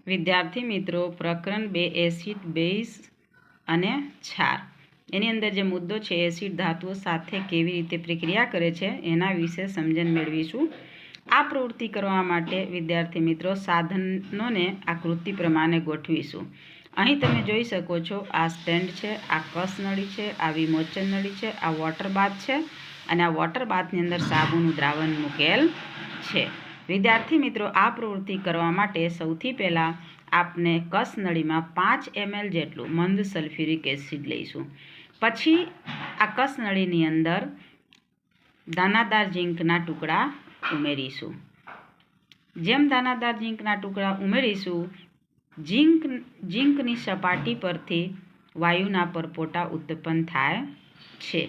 વિદ્યાર્થી મિત્રો, પ્રકરણ 2 એસિડ, બેઝ અને ક્ષાર એની અંદર જે મુદ્દો છે એસિડ ધાતુઓ સાથે કેવી રીતે પ્રક્રિયા કરે છે એના વિશે સમજણ મેળવીશું। આ પ્રવૃત્તિ કરવા માટે વિદ્યાર્થી મિત્રો સાધનોને આકૃતિ પ્રમાણે ગોઠવીશું। અહીં તમે જોઈ શકો છો, આ સ્ટેન્ડ છે, આ કસ નળી છે, આ વિમોચન નળી છે, આ વોટર બાથ છે અને આ વોટર બાથની અંદર સાબુનું દ્રાવણ મૂકેલ છે। વિદ્યાર્થી મિત્રો, આ પ્રવૃત્તિ કરવા માટે સૌથી પહેલાં આપણે કસ નળીમાં 5 ml જેટલું મંદ સલ્ફ્યુરિક એસિડ લઈશું। પછી આ કસ નળીની અંદર દાનાદાર ઝીંકના ટુકડા ઉમેરીશું। જેમ દાનાદાર ઝીંકના ટુકડા ઉમેરીશું, ઝીંકની સપાટી પરથી વાયુના પરપોટા ઉત્પન્ન થાય છે।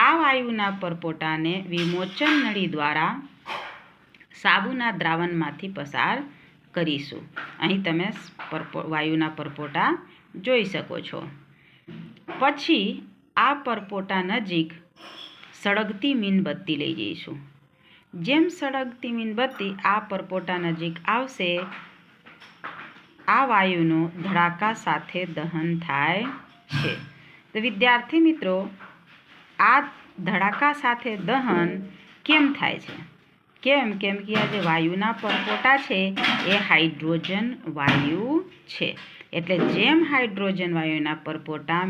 આ વાયુના પરપોટાને વિમોચન નળી દ્વારા સાબુના દ્રાવણમાંથી પસાર કરીશું। અહીં તમે વાયુના પરપોટા જોઈ શકો છો। પછી આ પરપોટા નજીક સળગતી મીણબત્તી લઈ જઈશું। જેમ સળગતી મીણબત્તી આ પરપોટા નજીક આવશે, આ વાયુનું ધડાકા સાથે દહન થાય છે। તો વિદ્યાર્થી મિત્રો, આ ધડાકા સાથે દહન કેમ થાય છે? કેમ કે આ જે વાયુના પરપોટા છે એ હાઇડ્રોજન વાયુ છે। એટલે જેમ હાઇડ્રોજન વાયુના પરપોટા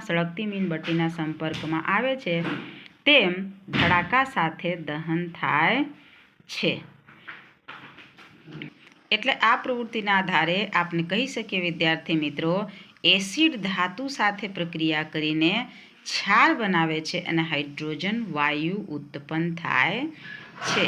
સળગતી મીણબત્તીના સંપર્કમાં આવે છે, તેમ ધડાકા સાથે દહન થાય છે। એટલે આ પ્રવૃત્તિના આધારે આપણે કહી શકીએ વિદ્યાર્થી મિત્રો, એસિડ ધાતુ સાથે પ્રક્રિયા કરીને ક્ષાર બનાવે છે અને હાઇડ્રોજન વાયુ ઉત્પન્ન થાય છે।